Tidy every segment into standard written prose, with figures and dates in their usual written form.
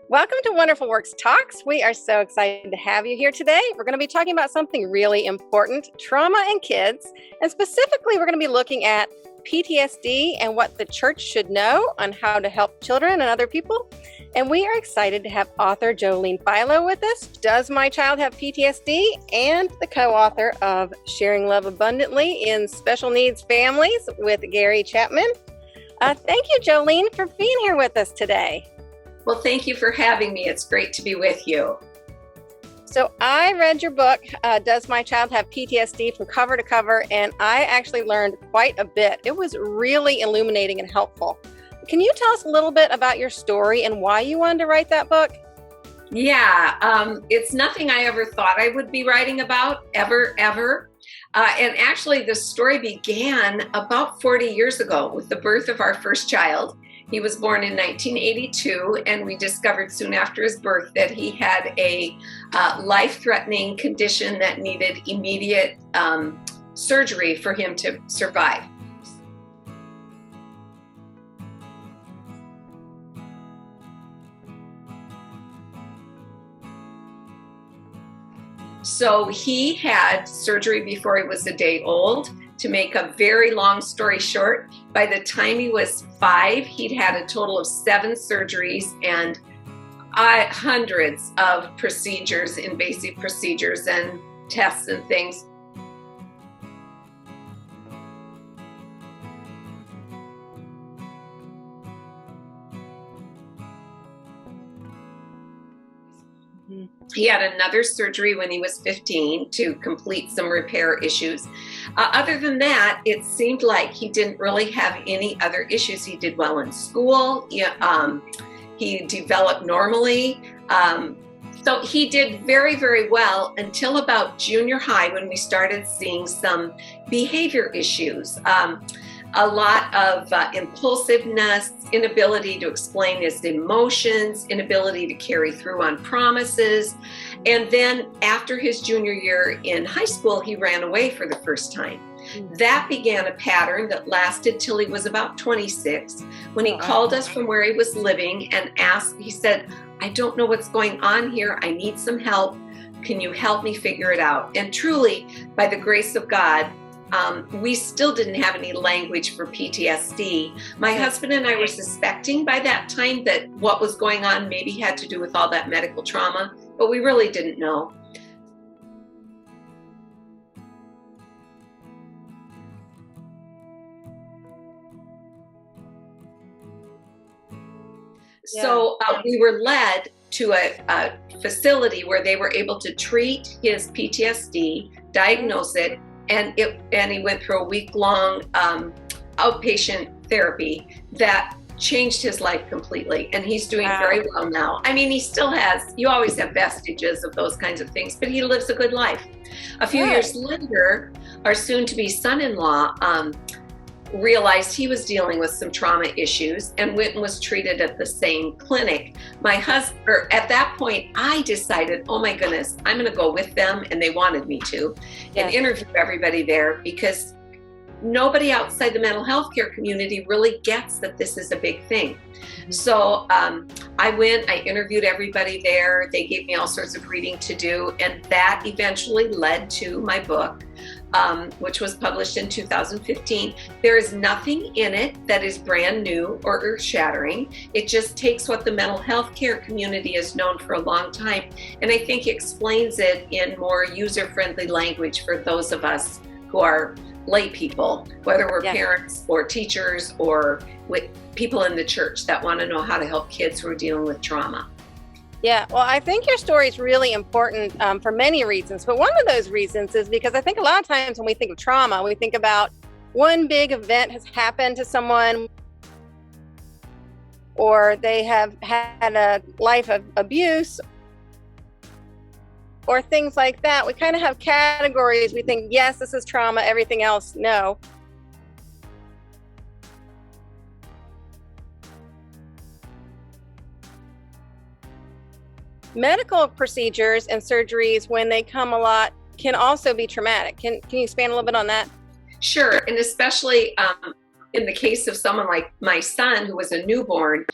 Welcome to Wonderful Works Talks. We are so excited to have you here today. We're going to be talking about something really important, trauma in kids. And specifically, we're going to be looking at PTSD and what the church should know on how to help children and other people. And we are excited to have author Jolene Philo with us. Does My Child Have PTSD? And the co-author of Sharing Love Abundantly in Special Needs Families with Gary Chapman. Thank you, Jolene, for being here with us today. Well, thank you for having me. It's great to be with you. So I read your book, Does My Child Have PTSD, from cover to cover, and I actually learned quite a bit. It was really illuminating and helpful. Can you tell us a little bit about your story and why you wanted to write that book? Yeah, it's nothing I ever thought I would be writing about, ever. And actually, the story began about 40 years ago with the birth of our first child. He was born in 1982, and we discovered soon after his birth that he had a life-threatening condition that needed immediate surgery for him to survive. So he had surgery before he was a day old. To make a very long story short, by the time he was 5, he'd had a total of 7 surgeries and hundreds of procedures, invasive procedures and tests and things. He had another surgery when he was 15 to complete some repair issues. Other than that, it seemed like he didn't really have any other issues. He did well in school. He developed normally. So he did very, very well until about junior high when we started seeing some behavior issues. A lot of impulsiveness, inability to explain his emotions, inability to carry through on promises. And then after his junior year in high school, he ran away for the first time. That began a pattern that lasted till he was about 26, when he called us from where he was living and asked, he said, "I don't know what's going on here. I need some help. Can you help me figure it out?" And truly, by the grace of God, we still didn't have any language for PTSD. My husband and I were suspecting by that time that what was going on maybe had to do with all that medical trauma, but we really didn't know. Yeah. So we were led to a facility where they were able to treat his PTSD, diagnose it, and he went through a week-long outpatient therapy that changed his life completely, and he's doing very well now. I mean, he still has, you always have vestiges of those kinds of things, but he lives a good life. A few years later, our soon-to-be son-in-law realized he was dealing with some trauma issues and went and was treated at the same clinic. My husband, at that point, I decided, oh my goodness, I'm going to go with them, and they wanted me to, and interview everybody there, because nobody outside the mental health care community really gets that this is a big thing. So I went, I interviewed everybody there. They gave me all sorts of reading to do, and that eventually led to my book, which was published in 2015. There is nothing in it that is brand new or earth-shattering. It just takes what the mental health care community has known for a long time, and I think explains it in more user-friendly language for those of us who are lay people, whether we're parents or teachers or with people in the church that want to know how to help kids who are dealing with trauma. Yeah, well, I think your story is really important for many reasons. But one of those reasons is because I think a lot of times when we think of trauma, we think about one big event has happened to someone, or they have had a life of abuse, or things like that. We kind of have categories. We think, yes, this is trauma, everything else, no. Medical procedures and surgeries, when they come a lot, can also be traumatic. Can you expand a little bit on that? Sure, and especially in the case of someone like my son, who was a newborn,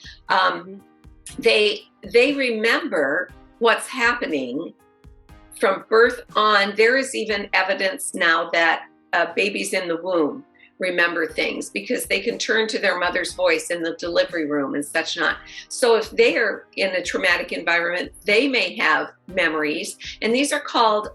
they remember what's happening from birth on. There is even evidence now that babies in the womb remember things because they can turn to their mother's voice in the delivery room and such not. So if they are in a traumatic environment, they may have memories, and these are called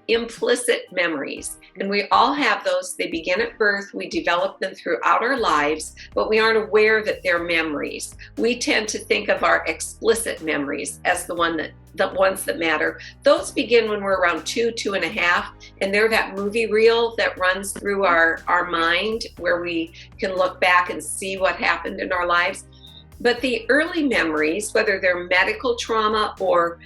implicit memories. And we all have those. They begin at birth. We develop them throughout our lives, but we aren't aware that they're memories. We tend to think of our explicit memories as the ones that matter. Those begin when we're around 2.5, and they're that movie reel that runs through our mind where we can look back and see what happened in our lives. But the early memories, whether they're medical trauma or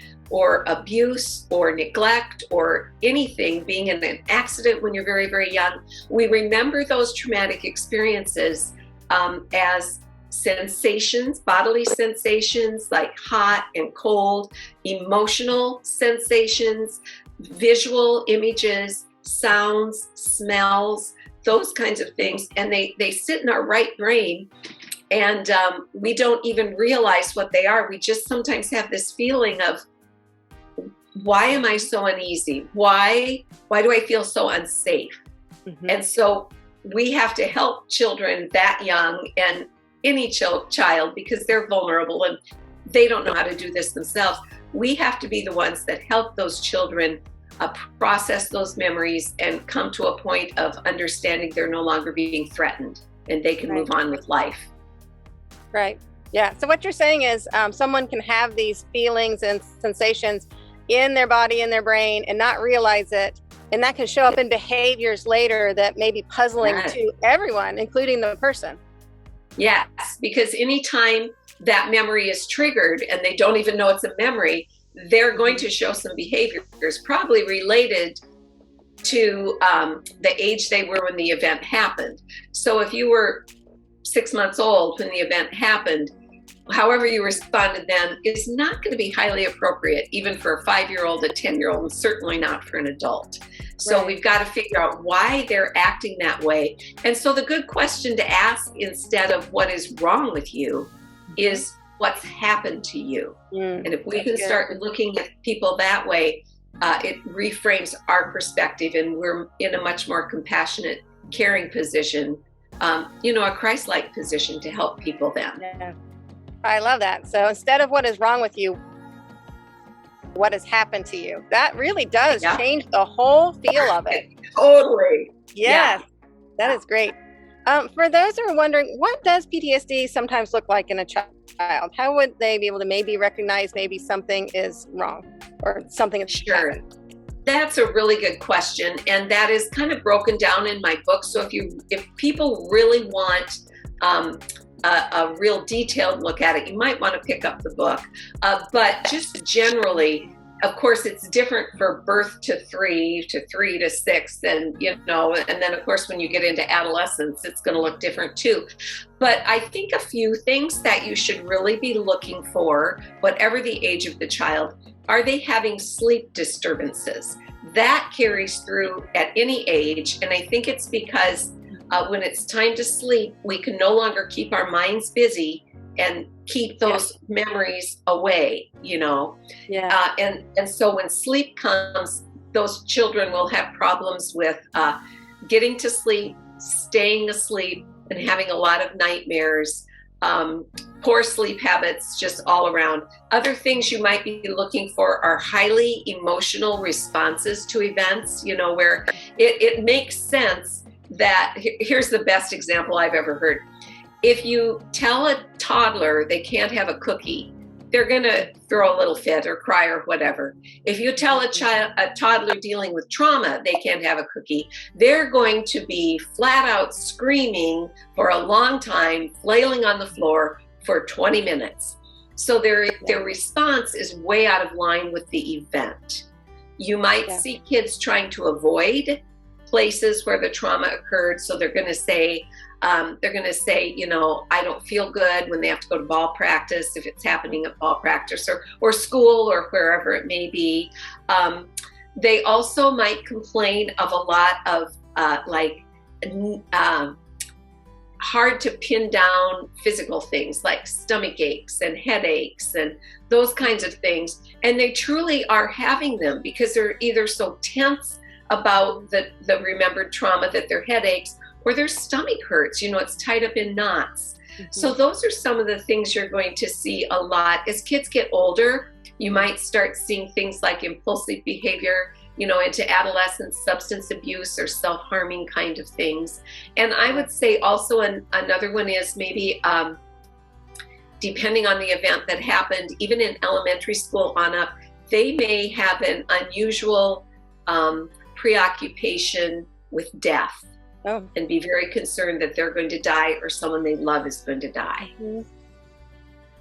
abuse or neglect or anything, being in an accident when you're very, very young, we remember those traumatic experiences as sensations, bodily sensations like hot and cold, emotional sensations, visual images, sounds, smells, those kinds of things. And they sit in our right brain, and we don't even realize what they are. We just sometimes have this feeling of, why am I so uneasy? Why do I feel so unsafe? Mm-hmm. And so we have to help children that young, and any child, because they're vulnerable and they don't know how to do this themselves. We have to be the ones that help those children process those memories and come to a point of understanding they're no longer being threatened and they can move on with life. Right. Yeah. So what you're saying is someone can have these feelings and sensations in their body, in their brain, and not realize it. And that can show up in behaviors later that may be puzzling to everyone, including the person. Yes, because anytime that memory is triggered and they don't even know it's a memory, they're going to show some behaviors probably related to the age they were when the event happened. So if you were 6 months old when the event happened, however you responded then is not going to be highly appropriate, even for a 5-year-old, a 10-year-old, and certainly not for an adult. So we've got to figure out why they're acting that way. And so the good question to ask, instead of what is wrong with you, is what's happened to you. And if we can start looking at people that way, it reframes our perspective, and we're in a much more compassionate, caring position, a Christ-like position to help people then. Yeah. I love that. So instead of what is wrong with you, what has happened to you? That really does change the whole feel of it. Totally. Yes. Yeah. That is great. For those who are wondering, what does PTSD sometimes look like in a child? How would they be able to maybe recognize maybe something is wrong or something is happened? That's a really good question. And that is kind of broken down in my book. So if people really want a real detailed look at it, you might want to pick up the book. But just generally, of course, it's different for birth to 3 to 6, and then of course when you get into adolescence, it's going to look different too. But I think a few things that you should really be looking for, whatever the age of the child, are they having sleep disturbances? That carries through at any age, and I think it's because when it's time to sleep, we can no longer keep our minds busy and keep those memories away, and so when sleep comes, those children will have problems with getting to sleep, staying asleep, and having a lot of nightmares, poor sleep habits just all around. Other things you might be looking for are highly emotional responses to events, where it makes sense that, here's the best example I've ever heard. If you tell a toddler they can't have a cookie, they're going to throw a little fit or cry or whatever. If you tell a toddler dealing with trauma they can't have a cookie, they're going to be flat out screaming for a long time, flailing on the floor for 20 minutes. So their response is way out of line with the event. You might see kids trying to avoid places where the trauma occurred. So they're going to say, I don't feel good when they have to go to ball practice, if it's happening at ball practice or school or wherever it may be. They also might complain of a lot of hard to pin down physical things like stomach aches and headaches and those kinds of things. And they truly are having them because they're either so tense about the remembered trauma that their headaches, or their stomach hurts, it's tied up in knots. So those are some of the things you're going to see a lot. As kids get older, you might start seeing things like impulsive behavior, into adolescence, substance abuse or self-harming kind of things. And I would say also another one is maybe, depending on the event that happened, even in elementary school on up, they may have an unusual preoccupation with death. Oh. And be very concerned that they're going to die or someone they love is going to die.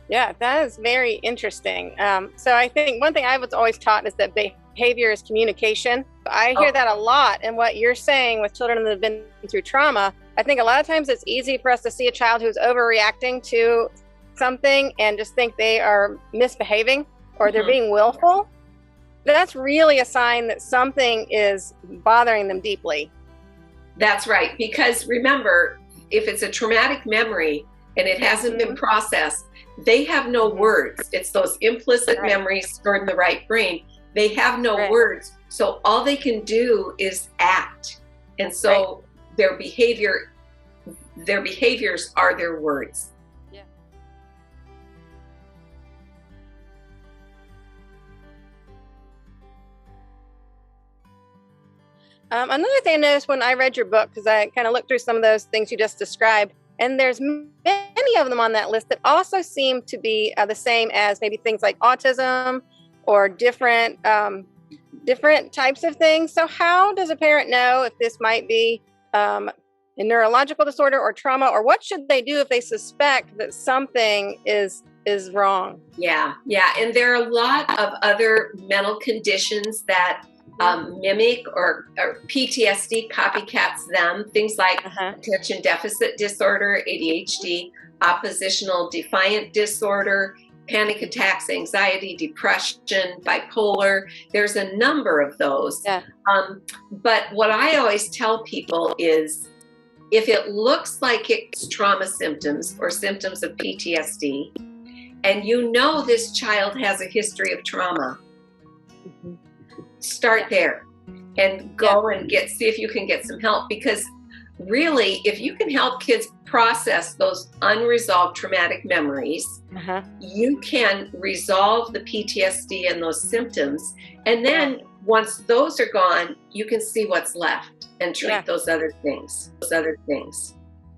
Yeah, that is very interesting. So I think one thing I was always taught is that behavior is communication. I hear that a lot. And what you're saying with children that have been through trauma, I think a lot of times it's easy for us to see a child who's overreacting to something and just think they are misbehaving or they're being willful. That's really a sign that something is bothering them deeply. That's right. Because remember, if it's a traumatic memory and it hasn't been processed, they have no words. It's those implicit memories stored in the right brain. They have no words. So all they can do is act. And so their behaviors are their words. Another thing I noticed when I read your book, because I kind of looked through some of those things you just described, and there's many of them on that list that also seem to be the same as maybe things like autism or different types of things. So how does a parent know if this might be a neurological disorder or trauma, or what should they do if they suspect that something is wrong? Yeah. And there are a lot of other mental conditions that mimic or PTSD copycats them. Things like attention deficit disorder, ADHD, oppositional defiant disorder, panic attacks, anxiety, depression, bipolar. There's a number of those. But what I always tell people is if it looks like it's trauma symptoms or symptoms of PTSD, and this child has a history of trauma, start there and go and see if you can get some help, because really, if you can help kids process those unresolved traumatic memories, you can resolve the PTSD and those symptoms. And then once those are gone, you can see what's left and treat those other things.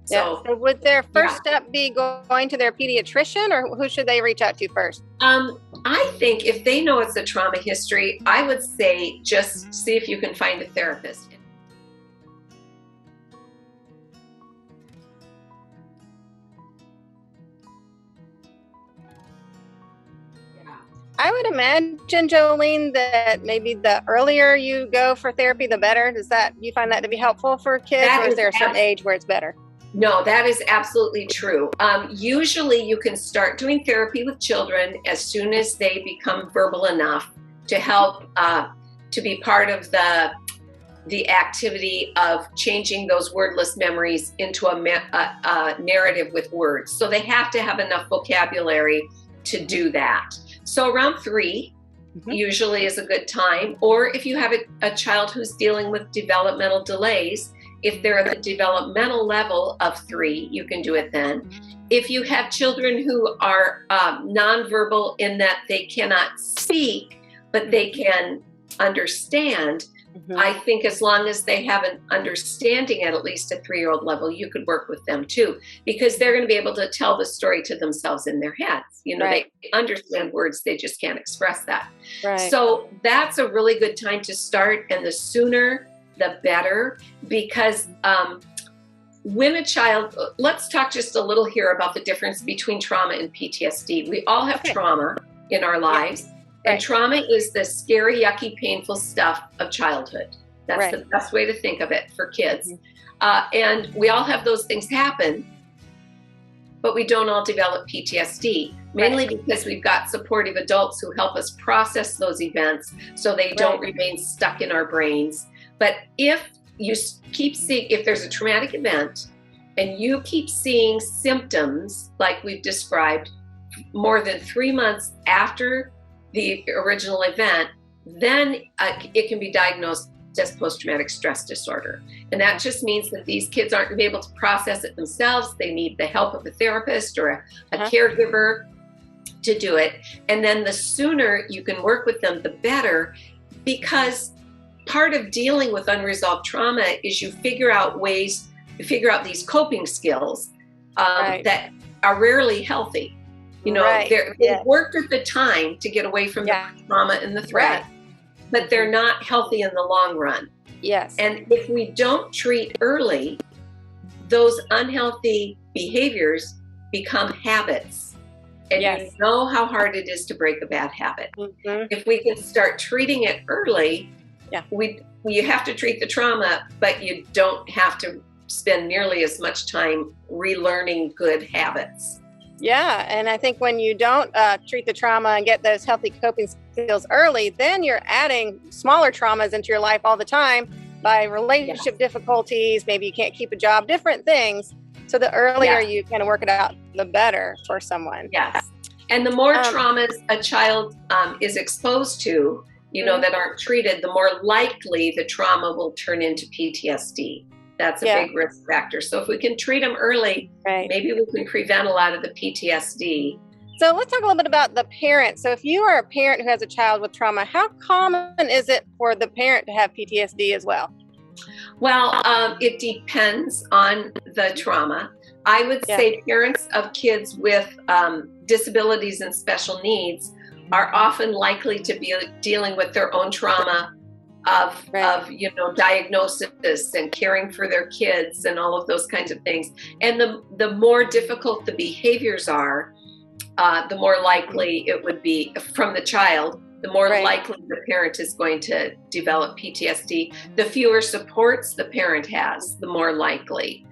So would their first step be going to their pediatrician, or who should they reach out to first? I think if they know it's a trauma history, I would say just see if you can find a therapist. I would imagine, Jolene, that maybe the earlier you go for therapy, the better. Do you find that to be helpful for kids, or is there a certain age where it's better? No, that is absolutely true. Usually you can start doing therapy with children as soon as they become verbal enough to help to be part of the activity of changing those wordless memories into a narrative with words. So they have to have enough vocabulary to do that. So around 3 usually is a good time. Or if you have a child who's dealing with developmental delays, if they're at the developmental level of 3, you can do it then. If you have children who are nonverbal in that they cannot speak, but they can understand, I think as long as they have an understanding at least a 3-year-old level, you could work with them too, because they're going to be able to tell the story to themselves in their heads. They understand words, they just can't express that. So that's a really good time to start, and the sooner the better, because when a child, let's talk just a little here about the difference between trauma and PTSD. We all have trauma in our lives, and trauma is the scary, yucky, painful stuff of childhood. That's the best way to think of it for kids. And we all have those things happen, but we don't all develop PTSD, mainly because we've got supportive adults who help us process those events so they don't remain stuck in our brains. But if you keep seeing, if there's a traumatic event and you keep seeing symptoms like we've described more than 3 months after the original event, then it can be diagnosed as post-traumatic stress disorder. And that just means that these kids aren't going to be able to process it themselves. They need the help of a therapist or a caregiver to do it. And then the sooner you can work with them, the better, because part of dealing with unresolved trauma is you figure out these coping skills that are rarely healthy. They worked at the time to get away from the trauma and the threat, but they're not healthy in the long run. Yes. And if we don't treat early, those unhealthy behaviors become habits. And you know how hard it is to break a bad habit. If we can start treating it early, you have to treat the trauma, but you don't have to spend nearly as much time relearning good habits. Yeah, and I think when you don't treat the trauma and get those healthy coping skills early, then you're adding smaller traumas into your life all the time by relationship difficulties. Maybe you can't keep a job, different things. So the earlier you kind of work it out, the better for someone. Yes. And the more traumas a child is exposed to, that aren't treated, the more likely the trauma will turn into PTSD. That's a big risk factor. So if we can treat them early, maybe we can prevent a lot of the PTSD. So let's talk a little bit about the parent. So if you are a parent who has a child with trauma, how common is it for the parent to have PTSD as well? Well, it depends on the trauma. I would say parents of kids with disabilities and special needs are often likely to be dealing with their own trauma of diagnosis and caring for their kids and all of those kinds of things. And the more difficult the behaviors are, the more likely it would be from the child, the more likely the parent is going to develop PTSD. The fewer supports the parent has, the more likely.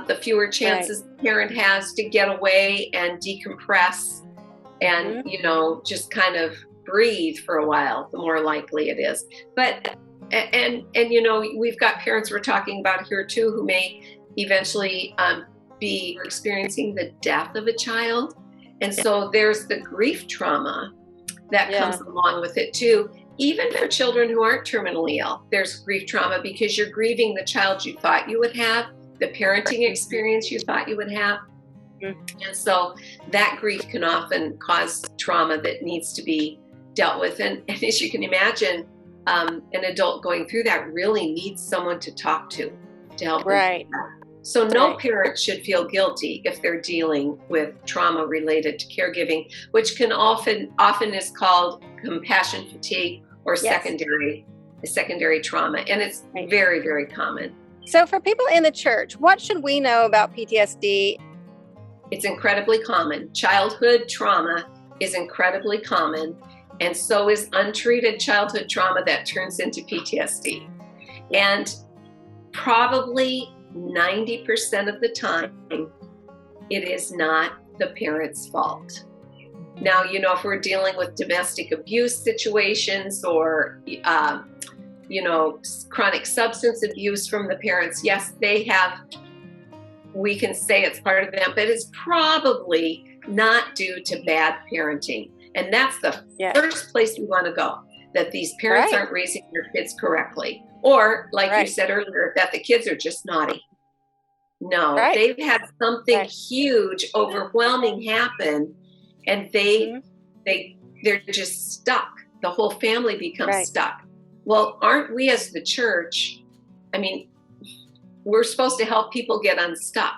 The fewer chances the parent has to get away and decompress and, just kind of breathe for a while, the more likely it is. But, and we've got parents we're talking about here too, who may eventually be experiencing the death of a child. And so there's the grief trauma that comes along with it too. Even for children who aren't terminally ill, there's grief trauma because you're grieving the child you thought you would have, the parenting experience you thought you would have. And so that grief can often cause trauma that needs to be dealt with. And as you can imagine, an adult going through that really needs someone to talk to help them. So no parent should feel guilty if they're dealing with trauma related to caregiving, which can often is called compassion fatigue or secondary trauma. And it's very, very common. So for people in the church, what should we know about PTSD? It's incredibly common. Childhood trauma is incredibly common, and so is untreated childhood trauma that turns into PTSD. And probably 90% of the time, it is not the parent's fault. Now, if we're dealing with domestic abuse situations or, chronic substance abuse from the parents, yes, we can say it's part of them, but it's probably not due to bad parenting. And that's the first place we want to go, that these parents aren't raising their kids correctly. Or, like you said earlier, that the kids are just naughty. No, they've had something huge, overwhelming happen, and they're just stuck. The whole family becomes stuck. Well, aren't we as the church, we're supposed to help people get unstuck.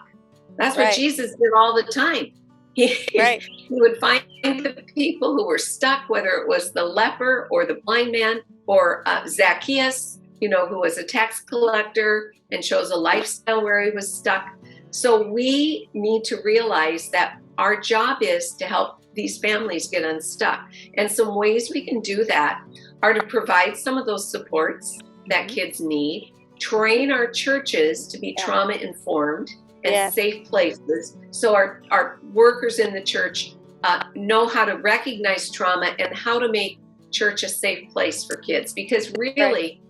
That's what Jesus did all the time. He would find the people who were stuck, whether it was the leper or the blind man or Zacchaeus, who was a tax collector and chose a lifestyle where he was stuck. So we need to realize that our job is to help these families get unstuck. And some ways we can do that are to provide some of those supports that kids need, train our churches to be trauma informed and safe places. So our workers in the church know how to recognize trauma and how to make church a safe place for kids, because really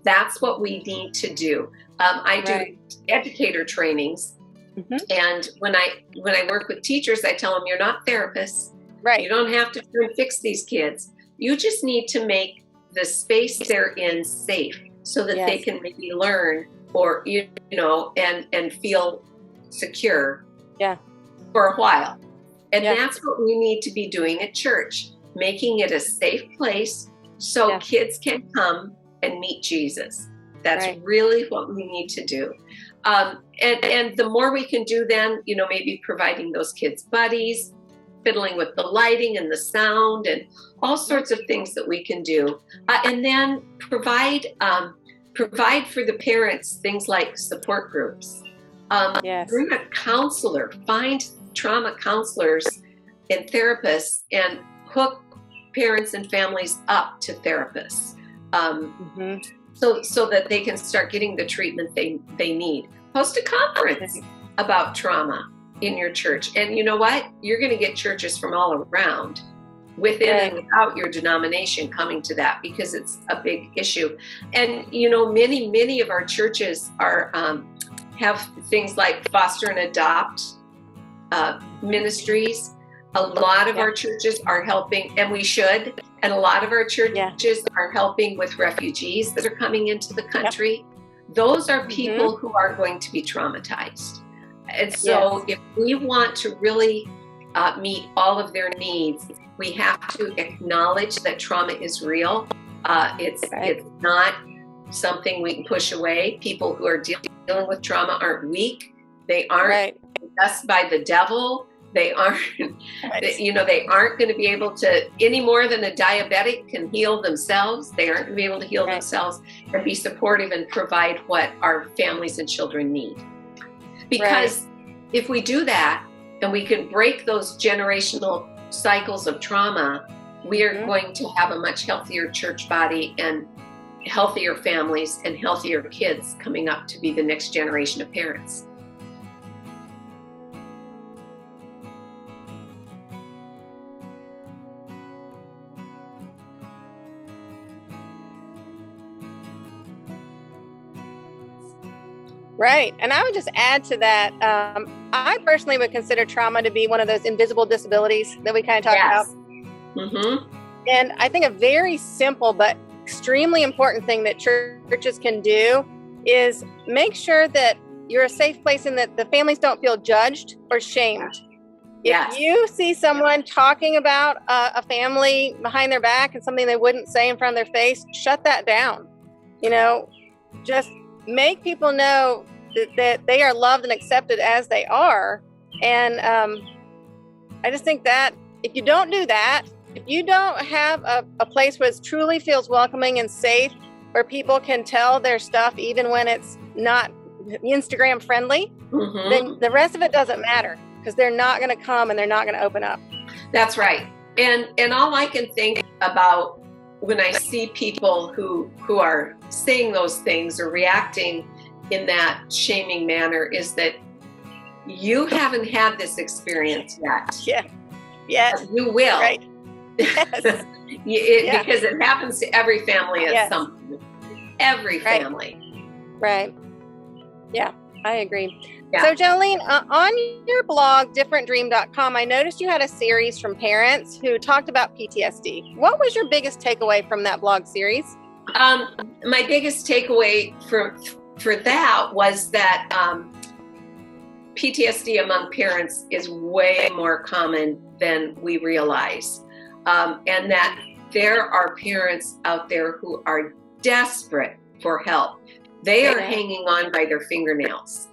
that's what we need to do. I do educator trainings, And when I work with teachers, I tell them, you're not therapists. Right. You don't have to fix these kids. You just need to make the space they're in safe so that they can maybe learn or, and feel secure for a while. And that's what we need to be doing at church, making it a safe place so kids can come and meet Jesus. That's really what we need to do. And the more we can do then, maybe providing those kids buddies, fiddling with the lighting and the sound and all sorts of things that we can do. And then provide for the parents things like support groups. Bring a counselor, find trauma counselors and therapists and hook parents and families up to therapists. So that they can start getting the treatment they need. Host a conference about trauma in your church. And you know what? You're going to get churches from all around, within and without your denomination, coming to that because it's a big issue. And, many of our churches are have things like foster and adopt ministries. A lot of our churches are helping, and we should. And a lot of our churches are helping with refugees that are coming into the country. Those are people who are going to be traumatized. And so if we want to really meet all of their needs, we have to acknowledge that trauma is real. It's not something we can push away. People who are dealing with trauma aren't weak. They aren't possessed by the devil. They aren't, they aren't going to be able to, any more than a diabetic can heal themselves. They aren't going to be able to heal themselves and be supportive and provide what our families and children need. Because if we do that and we can break those generational cycles of trauma, we are going to have a much healthier church body and healthier families and healthier kids coming up to be the next generation of parents. Right. And I would just add to that, I personally would consider trauma to be one of those invisible disabilities that we kind of talk about. And I think a very simple but extremely important thing that churches can do is make sure that you're a safe place and that the families don't feel judged or shamed. If you see someone talking about a family behind their back and something they wouldn't say in front of their face, shut that down. Just make people know that they are loved and accepted as they are. And I just think that if you don't do that, if you don't have a place where it truly feels welcoming and safe, where people can tell their stuff even when it's not Instagram friendly, then the rest of it doesn't matter because they're not going to come and they're not going to open up. That's right. And all I can think about when I see people who are saying those things or reacting in that shaming manner is that you haven't had this experience yet. Yes. You will. Right. Yes. Because it happens to every family at some point. Every family. Right. Yeah, I agree. So Jolene, on your blog, differentdream.com, I noticed you had a series from parents who talked about PTSD. What was your biggest takeaway from that blog series? My biggest takeaway for that was that PTSD among parents is way more common than we realize. And that there are parents out there who are desperate for help. They are hanging on by their fingernails.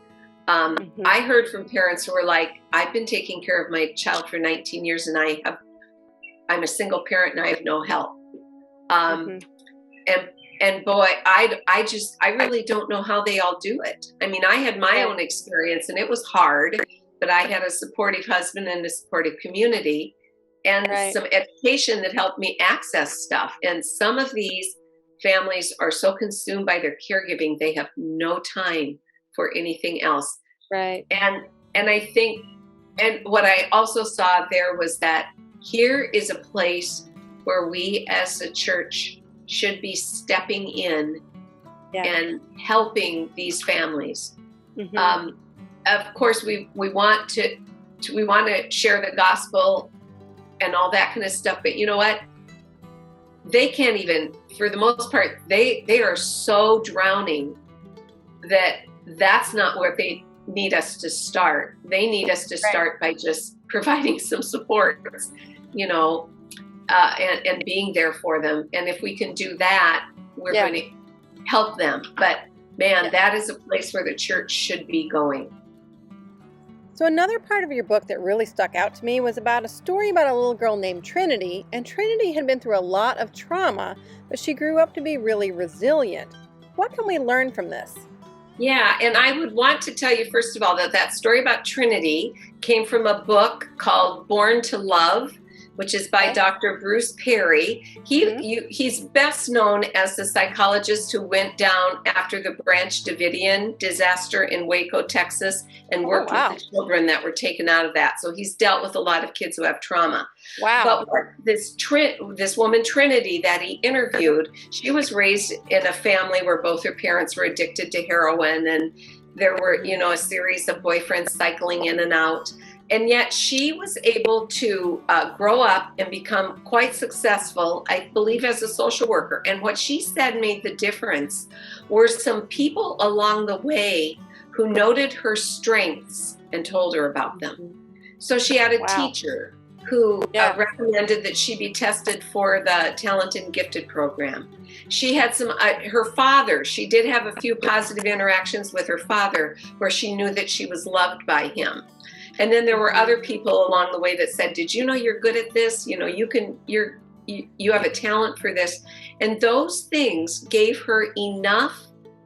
I heard from parents who were like, I've been taking care of my child for 19 years and I'm a single parent and I have no help. And boy, I really don't know how they all do it. I mean, I had my own experience and it was hard, but I had a supportive husband and a supportive community and some education that helped me access stuff. And some of these families are so consumed by their caregiving, they have no time for anything else. Right. And I think, and what I also saw there was that here is a place where we as a church should be stepping in and helping these families. of course, we want to share the gospel and all that kind of stuff. But you know what? They can't even, for the most part, they are so drowning that that's not where they need us to start. They need us to start by just providing some support, and being there for them. And if we can do that, we're going to help them. But man, that is a place where the church should be going. So another part of your book that really stuck out to me was about a story about a little girl named Trinity. And Trinity had been through a lot of trauma, but she grew up to be really resilient. What can we learn from this? Yeah, and I would want to tell you, first of all, that story about Trinity came from a book called Born to Love, which is by Dr. Bruce Perry. He's best known as the psychologist who went down after the Branch Davidian disaster in Waco, Texas, and worked with the children that were taken out of that. So he's dealt with a lot of kids who have trauma. Wow. But this woman, Trinity, that he interviewed, she was raised in a family where both her parents were addicted to heroin, and there were, a series of boyfriends cycling in and out. And yet she was able to grow up and become quite successful, I believe, as a social worker. And what she said made the difference were some people along the way who noted her strengths and told her about them. So she had a teacher who recommended that she be tested for the Talented and Gifted program. She had her father, she did have a few positive interactions with her father where she knew that she was loved by him. And then there were other people along the way that said, did you know you're good at this? You have a talent for this. And those things gave her enough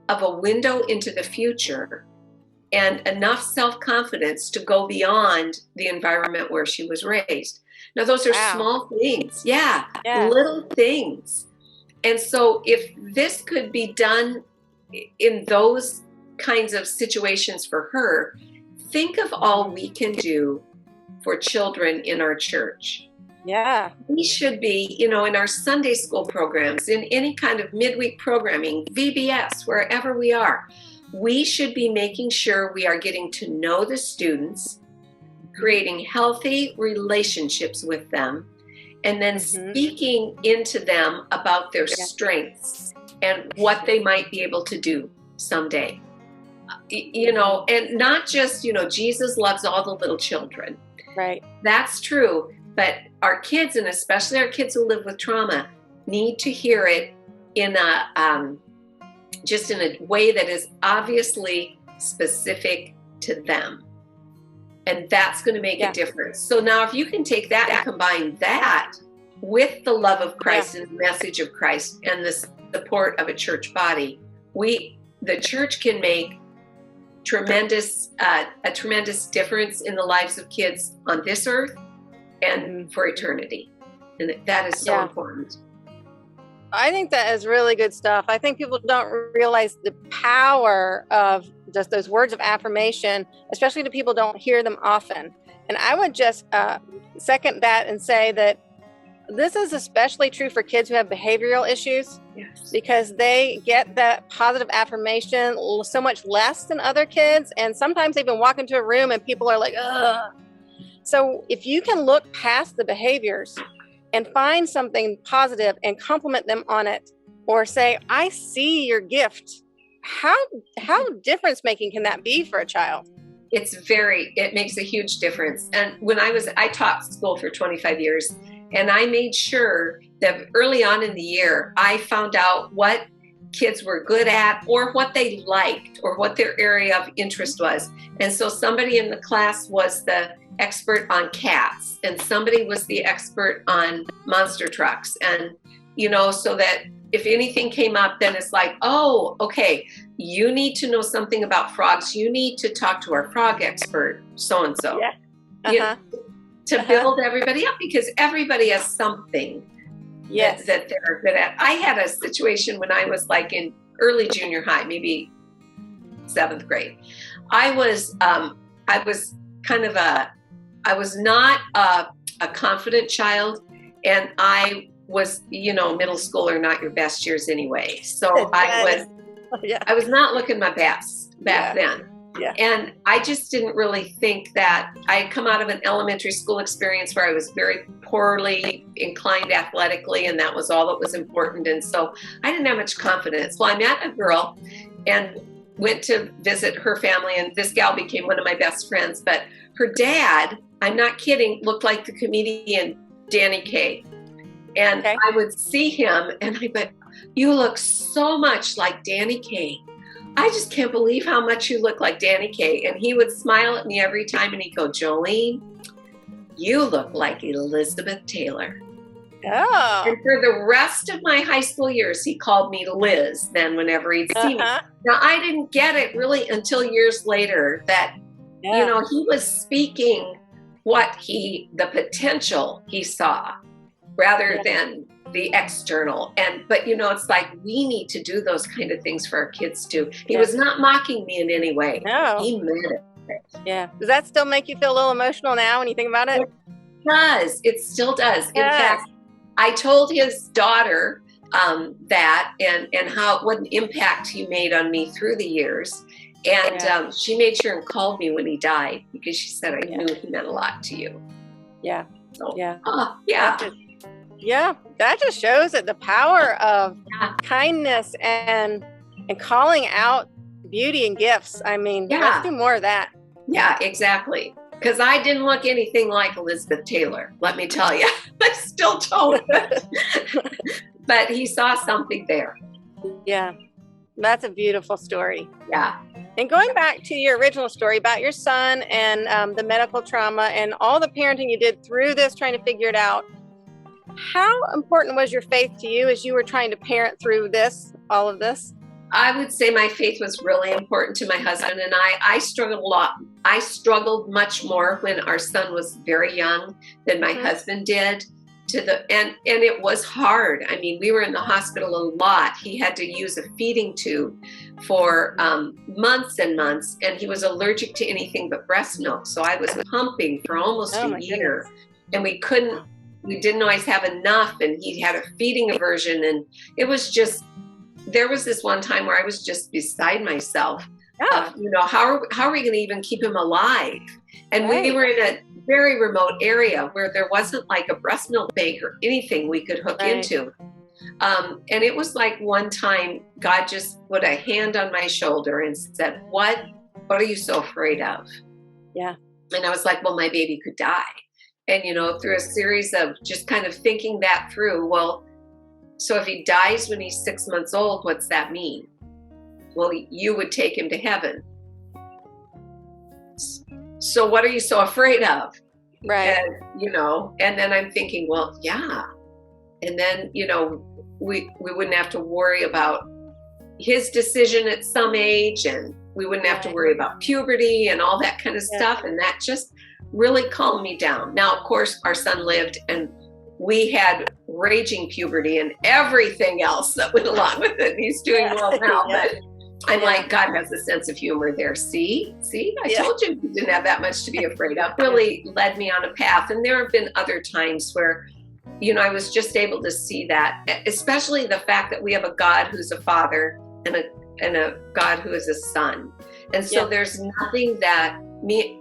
of a window into the future and enough self-confidence to go beyond the environment where she was raised. Now, those are small things. Yeah, little things. And so if this could be done in those kinds of situations for her, think of all we can do for children in our church. Yeah. We should be, in our Sunday school programs, in any kind of midweek programming, VBS, wherever we are, we should be making sure we are getting to know the students, creating healthy relationships with them, and then speaking into them about their strengths and what they might be able to do someday. And not just, Jesus loves all the little children. Right. That's true. But our kids, and especially our kids who live with trauma, need to hear it in just in a way that is obviously specific to them. And that's going to make a difference. So now if you can take that and combine that with the love of Christ and the message of Christ and the support of a church body, the church can make a tremendous difference in the lives of kids on this earth and for eternity. And that is so important. I think that is really good stuff. I think people don't realize the power of just those words of affirmation, especially to people who don't hear them often. And I would just second that and say that this is especially true for kids who have behavioral issues, because they get that positive affirmation so much less than other kids. And sometimes they even walk into a room and people are like, ugh. So if you can look past the behaviors and find something positive and compliment them on it, or say, I see your gift, how difference making can that be for a child? It makes a huge difference. And when I taught school for 25 years, and I made sure that early on in the year, I found out what kids were good at or what they liked or what their area of interest was. And so somebody in the class was the expert on cats, and somebody was the expert on monster trucks. And, so that if anything came up, then it's like, oh, okay, you need to know something about frogs. You need to talk to our frog expert, so-and-so. Yeah. To build everybody up, because everybody has something that they're good at. I had a situation when I was like in early junior high, maybe 7th grade. I was not a confident child, and I was, middle school are not your best years anyway. So I was not looking my best back then. Yeah. And I just didn't really think that I had come out of an elementary school experience where I was very poorly inclined athletically, and that was all that was important. And so I didn't have much confidence. Well, I met a girl and went to visit her family, and this gal became one of my best friends. But her dad, I'm not kidding, looked like the comedian Danny Kaye. And I would see him and I went, "You look so much like Danny Kaye. I just can't believe how much you look like Danny Kaye." And he would smile at me every time and he'd go, "Jolene, you look like Elizabeth Taylor." Oh. And for the rest of my high school years, he called me Liz then whenever he'd see me. Now, I didn't get it really until years later that, you know, he was speaking the potential he saw rather than the external. But you know, it's like we need to do those kind of things for our kids too. He was not mocking me in any way. No. He meant it. Yeah. Does that still make you feel a little emotional now when you think about it? It does. It still does. In fact, I told his daughter that and what an impact he made on me through the years. And she made sure and called me when he died because she said, "I knew he meant a lot to you." Yeah. So, yeah. That That just shows that the power of kindness and calling out beauty and gifts. I mean, let's do more of that. Yeah, exactly. Because I didn't look anything like Elizabeth Taylor, let me tell you. I still don't. But he saw something there. Yeah, that's a beautiful story. Yeah. And going back to your original story about your son and the medical trauma and all the parenting you did through this, trying to figure it out, how important was your faith to you as you were trying to parent through all of this? I would say my faith was really important to my husband and I struggled a lot. I struggled much more when our son was very young than my husband did. And it was hard. I mean, we were in the hospital a lot. He had to use a feeding tube for months and months, and he was allergic to anything but breast milk. So I was pumping for almost a year, and we didn't always have enough, and he had a feeding aversion, and it was just, there was this one time where I was just beside myself. You know, how are we going to even keep him alive? And we were in a very remote area where there wasn't like a breast milk bank or anything we could hook into. And it was like one time God just put a hand on my shoulder and said, what are you so afraid of? Yeah. And I was like, well, my baby could die. And, you know, through a series of just kind of thinking that through, well, so if he dies when he's 6 months old, what's that mean? Well, you would take him to heaven. So what are you so afraid of? Right. And, you know, and then I'm thinking, well, yeah. And then, you know, we wouldn't have to worry about his decision at some age, and we wouldn't have to worry about puberty and all that kind of stuff. And that just really calmed me down. Now, of course, our son lived and we had raging puberty and everything else that went along with it. He's doing well now, but I'm like, God has a sense of humor there. See, I told you he didn't have that much to be afraid of. Really led me on a path. And there have been other times where, you know, I was just able to see that, especially the fact that we have a God who's a father and a God who is a son. And so there's nothing that me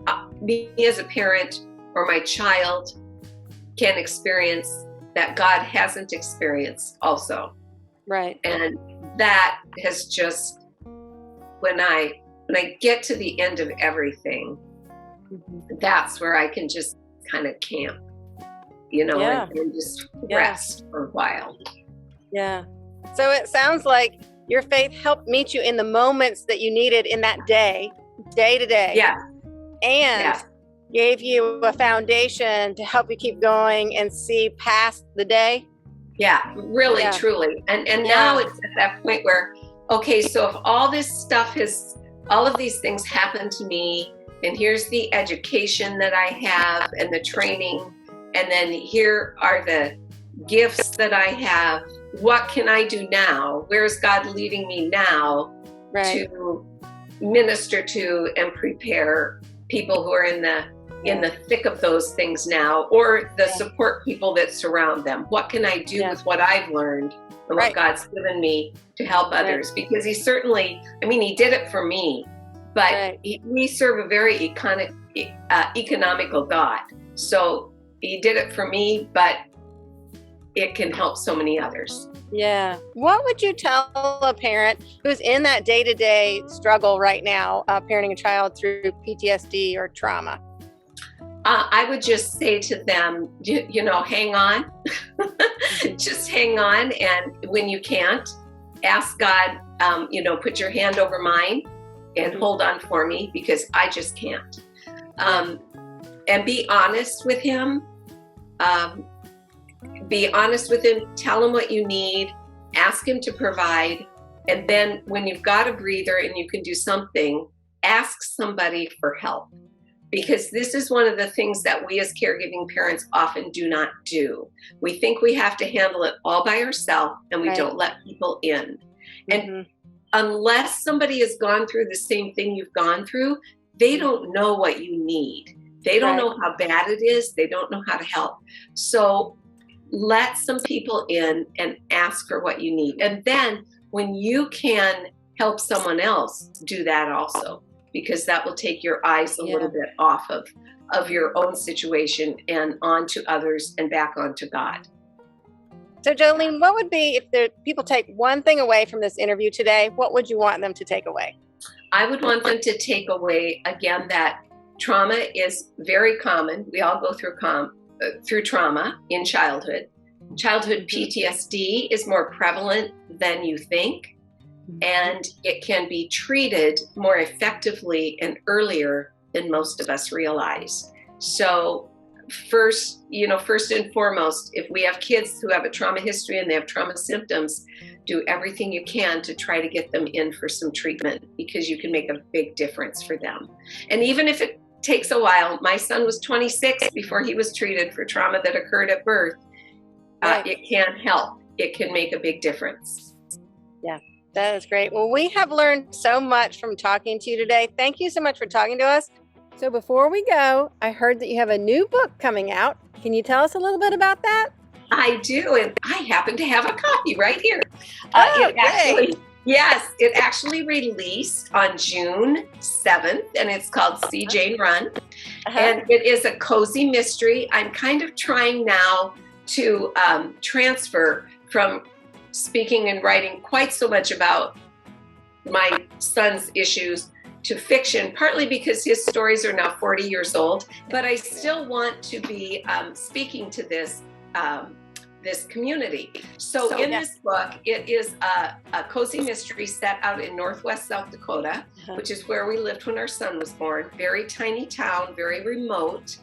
as a parent or my child can experience that God hasn't experienced also. Right. And that has just, when I get to the end of everything, that's where I can just kind of camp, you know, and just rest for a while. Yeah. So it sounds like your faith helped meet you in the moments that you needed in that day to day. Yeah. And gave you a foundation to help you keep going and see past the day. Yeah, really, truly. And now it's at that point where, okay, so if all this stuff all of these things happen to me, and here's the education that I have and the training, and then here are the gifts that I have, what can I do now? Where's God leading me now to minister to and prepare people who are in the thick of those things now, or the support people that surround them? What can I do with what I've learned and what God's given me to help others? Because he certainly, I mean, he did it for me, But Right. we serve a very economical God. So he did it for me, but it can help so many others. Yeah. What would you tell a parent who's in that day-to-day struggle right now, parenting a child through PTSD or trauma? I would just say to them, hang on. Just hang on. And when you can't, ask God, put your hand over mine and hold on for me, because I just can't. And be honest with him. Be honest with him. Tell him what you need. Ask him to provide. And then when you've got a breather and you can do something, ask somebody for help. Because this is one of the things that we as caregiving parents often do not do. We think we have to handle it all by ourselves, and we don't let people in. And unless somebody has gone through the same thing you've gone through, they don't know what you need. They don't know how bad it is. They don't know how to help. So let some people in and ask for what you need. And then when you can help someone else, do that also, because that will take your eyes a little bit off of your own situation and onto others and back onto God. So Jolene, what would be, if the people take one thing away from this interview today, what would you want them to take away? I would want them to take away, again, that trauma is very common. We all go through trauma in childhood. Childhood PTSD is more prevalent than you think, and it can be treated more effectively and earlier than most of us realize. So first and foremost, if we have kids who have a trauma history and they have trauma symptoms, do everything you can to try to get them in for some treatment, because you can make a big difference for them. And even if it takes a while, my son was 26 before he was treated for trauma that occurred at birth. It can help. It can make a big difference. Yeah, that is great. Well, we have learned so much from talking to you today. Thank you so much for talking to us. So before we go, I heard that you have a new book coming out. Can you tell us a little bit about that? I do, and I happen to have a copy right here. It actually released on June 7th, and it's called See Jane Run. And it is a cozy mystery. I'm kind of trying now to transfer from speaking and writing quite so much about my son's issues to fiction, partly because his stories are now 40 years old, but I still want to be speaking to this community. So in this book, it is a cozy mystery set out in Northwest South Dakota, which is where we lived when our son was born. Very tiny town, very remote.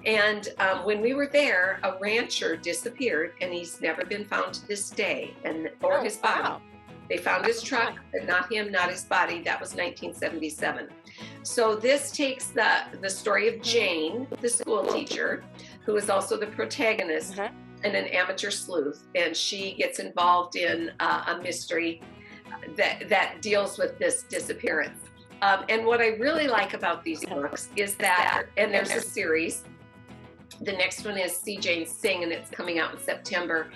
And when we were there, a rancher disappeared, and he's never been found to this day, or his body. Wow. They found his truck, but not him, not his body. That was 1977. So this takes the story of Jane, the school teacher, who is also the protagonist and an amateur sleuth. And she gets involved in a mystery that deals with this disappearance. And what I really like about these books is that, and there's a series. The next one is See Jane Sing, and it's coming out in September.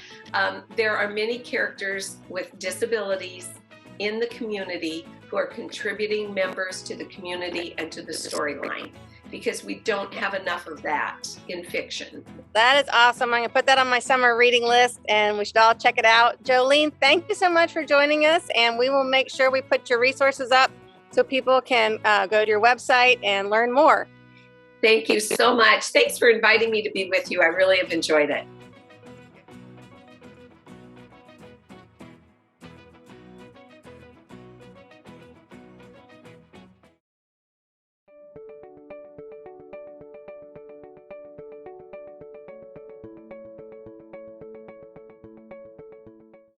There are many characters with disabilities in the community who are contributing members to the community and to the storyline, because we don't have enough of that in fiction. That is awesome. I'm going to put that on my summer reading list, and we should all check it out. Jolene, thank you so much for joining us, and we will make sure we put your resources up so people can go to your website and learn more. Thank you so much. Thanks for inviting me to be with you. I really have enjoyed it.